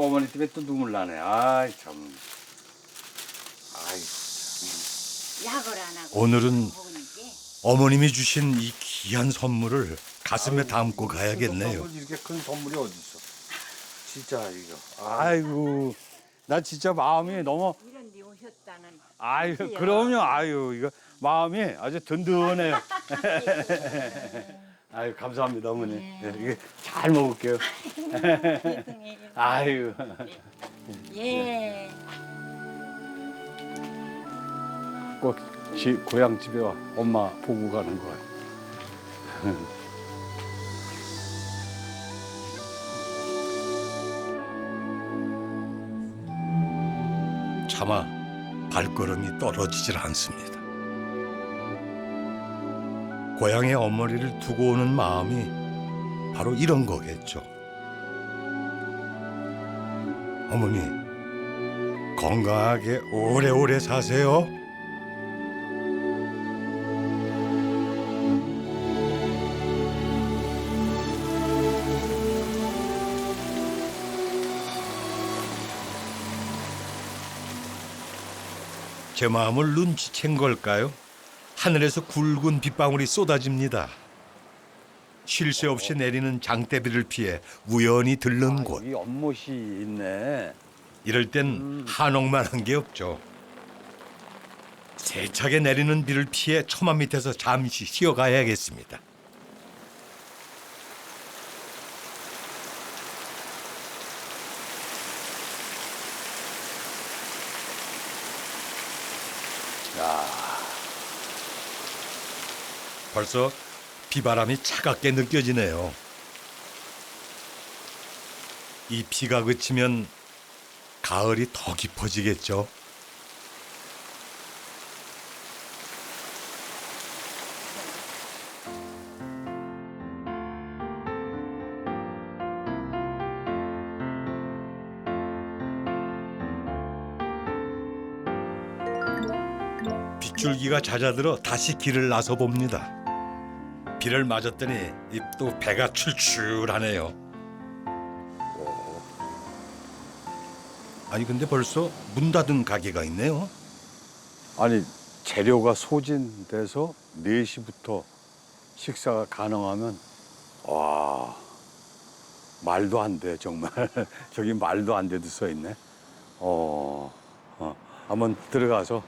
Speaker 2: 어머니 때문에 또 눈물 나네. 아이, 참. 아이,
Speaker 10: 약을 안 하고.
Speaker 1: 오늘은
Speaker 10: 먹으니까.
Speaker 1: 어머님이 주신 이 귀한 선물을 가슴에 담고 가야겠네요.
Speaker 2: 이렇게 큰 선물이 어디 있어? 진짜 이거. 아이고, 나 진짜 마음이 너무.
Speaker 10: 이런 데 오셨다는.
Speaker 2: 아유, 그럼요. 아유, 이거 마음이 아주 든든해요. 아유, 감사합니다, 어머니. 네, 이게 잘 먹을게요. 아유.
Speaker 10: 예.
Speaker 2: 꼭 고향 집에 와 엄마 보고 가는 거야.
Speaker 1: 차마 발걸음이 떨어지질 않습니다. 고향의 어머니를 두고 오는 마음이 바로 이런 거겠죠. 어머니, 건강하게 오래오래 사세요. 제 마음을 눈치챈 걸까요? 하늘에서 굵은 빗방울이 쏟아집니다. 쉴 새 없이 내리는 장대비를 피해 우연히 들른 곳.
Speaker 2: 이 연못이 있네.
Speaker 1: 이럴 땐 한옥만 한 게 없죠. 세차게 내리는 비를 피해 처마 밑에서 잠시 쉬어가야겠습니다. 벌써 비바람이 차갑게 느껴지네요. 이 비가 그치면 가을이 더 깊어지겠죠. 빗줄기가 잦아들어 다시 길을 나서 봅니다. 비를 맞았더니 또 배가 출출하네요. 아니 근데 벌써 문 닫은 가게가 있네요.
Speaker 2: 아니 재료가 소진돼서 4시부터 식사가 가능하면 와 말도 안 돼 정말. 저기 말도 안 돼도 써 있네. 한번 들어가서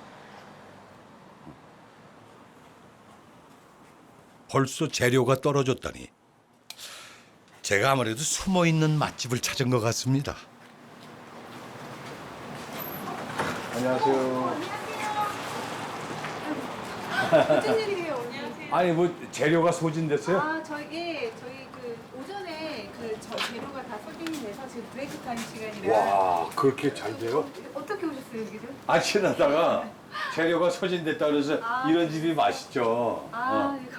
Speaker 1: 벌써 재료가 떨어졌다니 제가 아무래도 숨어있는 맛집을 찾은 것 같습니다.
Speaker 2: 안녕하세요.
Speaker 11: 무슨 일이에요? 안녕하세요.
Speaker 2: 아니 뭐 재료가 소진됐어요?
Speaker 11: 저희 그 오전에 저 재료가 다 소진이 돼서 지금 브레이크 타임 시간이라.
Speaker 2: 와 그렇게 잘 돼요?
Speaker 11: 어떻게 오셨어요 여기를?
Speaker 2: 지나다가 재료가 소진됐다 그래서 이런 집이 맛있죠.
Speaker 11: 예, 감사합니다.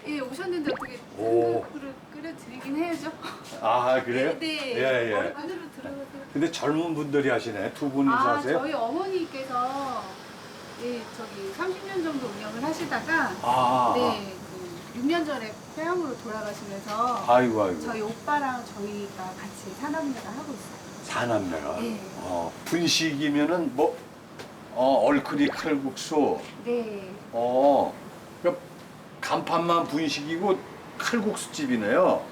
Speaker 11: 예, 오셨는데 어떻게 한국으로 끓여드리긴 해야죠.
Speaker 2: 그래요?
Speaker 11: 네.
Speaker 2: 예.
Speaker 11: 안으로 들어가세요.
Speaker 2: 근데 젊은 분들이 하시네. 두 분이서 하세요?
Speaker 11: 저희 어머니께서 예, 30년 정도 운영을 하시다가 그 6년 전에 폐암으로 돌아가시면서
Speaker 2: 아이고.
Speaker 11: 저희 오빠랑 저희가 같이 산업내가 하고 있어요.
Speaker 2: 사남매가.
Speaker 11: 네.
Speaker 2: 분식이면은 뭐 얼큰이 칼국수.
Speaker 11: 네.
Speaker 2: 그러니까 간판만 분식이고 칼국수 집이네요.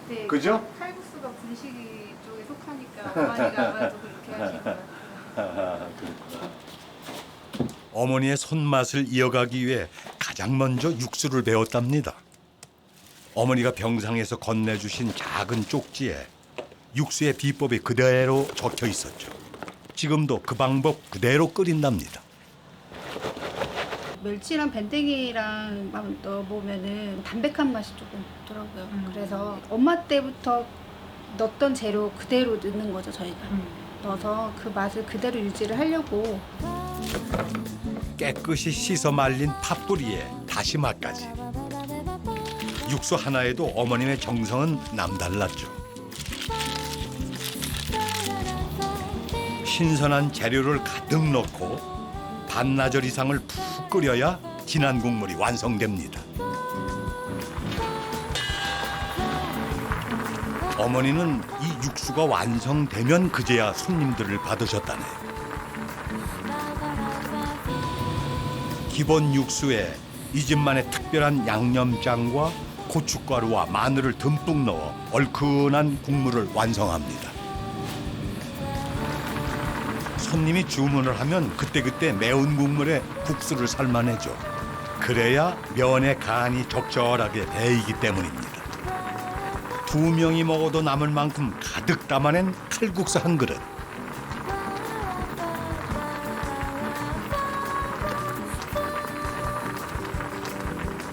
Speaker 11: 네.
Speaker 2: 그죠?
Speaker 11: 칼국수가 분식 쪽에 속하니까 어머니가 아마도 그렇게 하신 것 같아요.
Speaker 2: 그렇구나.
Speaker 1: 어머니의 손맛을 이어가기 위해 가장 먼저 육수를 배웠답니다. 어머니가 병상에서 건네주신 작은 쪽지에 육수의 비법이 그대로 적혀 있었죠. 지금도 그 방법 그대로 끓인답니다.
Speaker 11: 멸치랑 밴댕이랑 막 넣어보면은 담백한 맛이 조금 있더라고요. 그래서 엄마 때부터 넣었던 재료 그대로 넣는 거죠, 저희가. 넣어서 그 맛을 그대로 유지를 하려고.
Speaker 1: 깨끗이 씻어 말린 팥뿌리에 다시마까지. 육수 하나에도 어머님의 정성은 남달랐죠. 신선한 재료를 가득 넣고 반나절 이상을 푹 끓여야 진한 국물이 완성됩니다. 어머니는 이 육수가 완성되면 그제야 손님들을 받으셨다네요. 기본 육수에 이 집만의 특별한 양념장과 고춧가루와 마늘을 듬뿍 넣어 얼큰한 국물을 완성합니다. 손님이 주문을 하면 그때그때 매운 국물에 국수를 삶아내죠. 그래야 면의 간이 적절하게 배이기 때문입니다. 2명이 먹어도 남을 만큼 가득 담아낸 칼국수 한 그릇.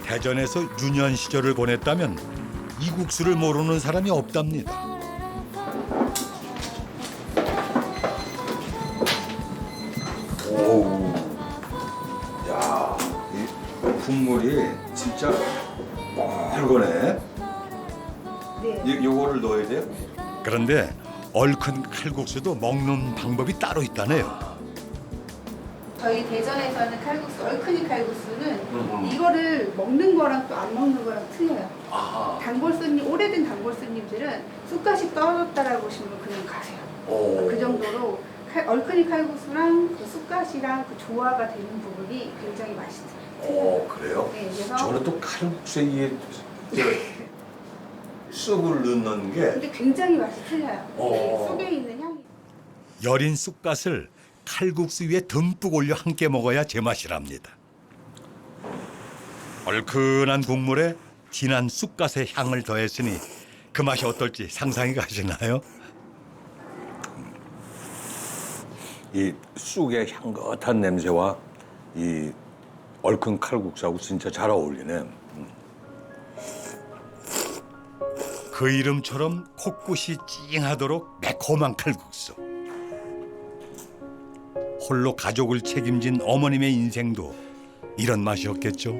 Speaker 1: 대전에서 유년 시절을 보냈다면 이 국수를 모르는 사람이 없답니다.
Speaker 2: 오우. 야, 이 국물이 진짜 뻘거네.
Speaker 11: 네.
Speaker 2: 요거를 넣어야 돼요?
Speaker 1: 그런데 얼큰 칼국수도 먹는 방법이 따로 있다네요.
Speaker 11: 저희 대전에서는 칼국수, 얼큰이 칼국수는 이거를 먹는 거랑 또 안 먹는 거랑 틀려요. 단골 손님, 오래된 단골 손님들은 쑥갓이 떨어졌다라고 보시면 그냥 가세요. 그 정도로 얼큰이 칼국수랑 그 쑥갓이랑 그 조화가 되는 부분이 굉장히 맛있어요.
Speaker 2: 그래요?
Speaker 11: 네, 그래서
Speaker 2: 저는 또 칼국수에 이게 쑥을 넣는 게
Speaker 11: 근데 굉장히 맛이 틀려요. 네, 쑥에 있는 향이.
Speaker 1: 여린 쑥갓을 칼국수 위에 듬뿍 올려 함께 먹어야 제맛이랍니다. 얼큰한 국물에 진한 쑥갓의 향을 더했으니 그 맛이 어떨지 상상이 가시나요?
Speaker 2: 이 쑥의 향긋한 냄새와 이 얼큰 칼국수하고 진짜 잘 어울리네.
Speaker 1: 그 이름처럼 코끝이 찡하도록 매콤한 칼국수. 홀로 가족을 책임진 어머님의 인생도 이런 맛이었겠죠.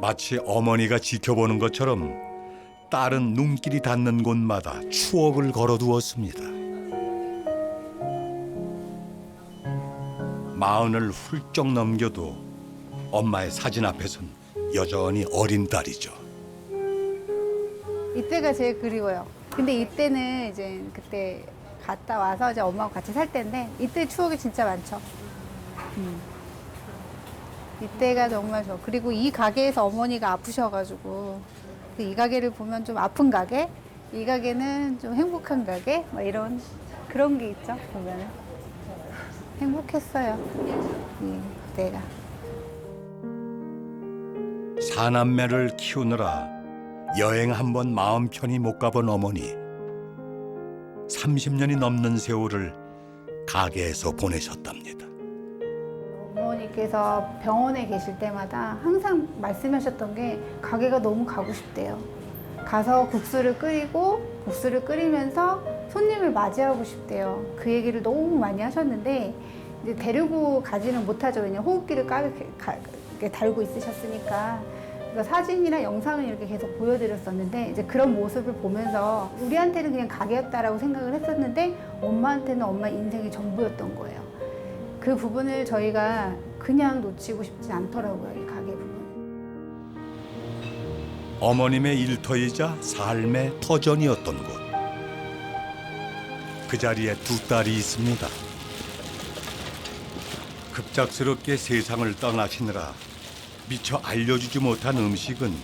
Speaker 1: 마치 어머니가 지켜보는 것처럼 딸은 눈길이 닿는 곳마다 추억을 걸어두었습니다. 40을 훌쩍 넘겨도 엄마의 사진 앞에선 여전히 어린 딸이죠.
Speaker 11: 이때가 제일 그리워요. 근데 이때는 이제 그때 갔다 와서 이제 엄마하고 같이 살 때인데 이때 추억이 진짜 많죠. 이때가 정말 좋아. 그리고 이 가게에서 어머니가 아프셔가지고 이 가게를 보면 좀 아픈 가게, 이 가게는 좀 행복한 가게, 뭐 이런 그런 게 있죠. 보면은 행복했어요. 이때가.
Speaker 1: 사남매를 키우느라 여행 한 번 마음 편히 못 가본 어머니. 30년이 넘는 세월을 가게에서 보내셨답니다.
Speaker 11: 어머니께서 병원에 계실 때마다 항상 말씀하셨던 게 가게가 너무 가고 싶대요. 가서 국수를 끓이고 국수를 끓이면서 손님을 맞이하고 싶대요. 그 얘기를 너무 많이 하셨는데 이제 데리고 가지는 못하죠. 왜냐면 호흡기를 달고 있으셨으니까. 그래서 사진이나 영상을 이렇게 계속 보여드렸었는데 이제 그런 모습을 보면서 우리한테는 그냥 가게였다라고 생각을 했었는데 엄마한테는 엄마 인생이 전부였던 거예요. 그 부분을 저희가 그냥 놓치고 싶지 않더라고요. 이 가게 부분.
Speaker 1: 어머님의 일터이자 삶의 터전이었던 곳. 그 자리에 두 딸이 있습니다. 급작스럽게 세상을 떠나시느라 미처 알려주지 못한 음식은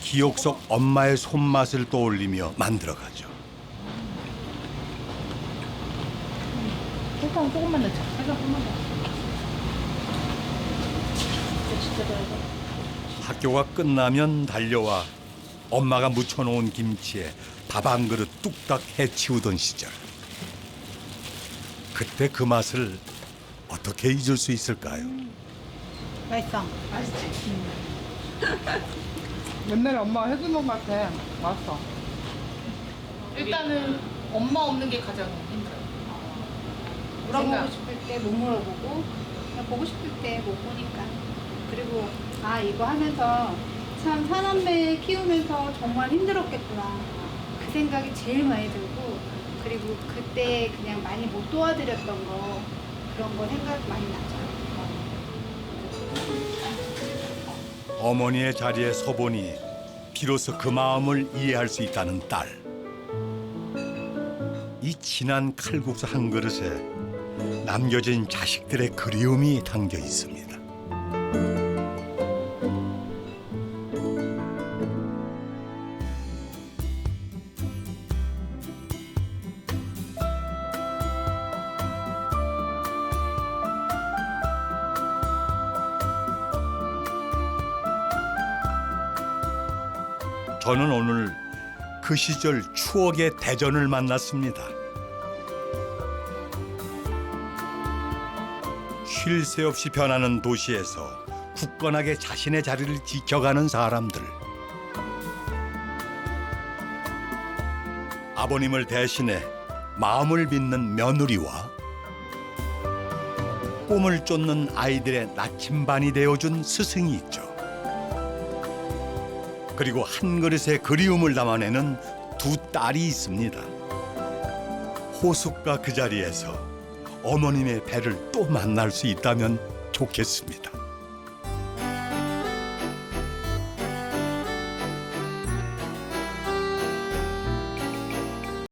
Speaker 1: 기억 속 엄마의 손맛을 떠올리며 만들어가죠.
Speaker 6: 설탕 조금만 넣자. 설탕 조금만 넣자.
Speaker 1: 학교가 끝나면 달려와 엄마가 무쳐놓은 김치에 밥 한 그릇 뚝딱 해치우던 시절. 그때 그 맛을 어떻게 잊을 수 있을까요?
Speaker 11: 맛있어.
Speaker 6: 맛있지? 옛날에 엄마가 해주는 것 같아. 맛있어. 일단은 엄마 없는 게 가장 힘들어요.
Speaker 11: 물어보고 싶을 때 못 물어보고 그냥 보고 싶을 때 못 보니까. 그리고 아 이거 하면서 참 사남매 키우면서 정말 힘들었겠구나. 그 생각이 제일 많이 들고 그리고 그때 그냥 많이 못 도와드렸던 거 그런 거 생각 많이 나죠.
Speaker 1: 어머니의 자리에 서보니 비로소 그 마음을 이해할 수 있다는 딸. 이 진한 칼국수 한 그릇에 남겨진 자식들의 그리움이 담겨 있습니다. 저는 오늘 그 시절 추억의 대전을 만났습니다. 쉴 새 없이 변하는 도시에서 굳건하게 자신의 자리를 지켜가는 사람들. 아버님을 대신해 마음을 빚는 며느리와 꿈을 쫓는 아이들의 나침반이 되어준 스승이 있죠. 그리고 한 그릇의 그리움을 담아내는 두 딸이 있습니다. 호숫가 그 자리에서 어머님의 배를 또 만날 수 있다면 좋겠습니다.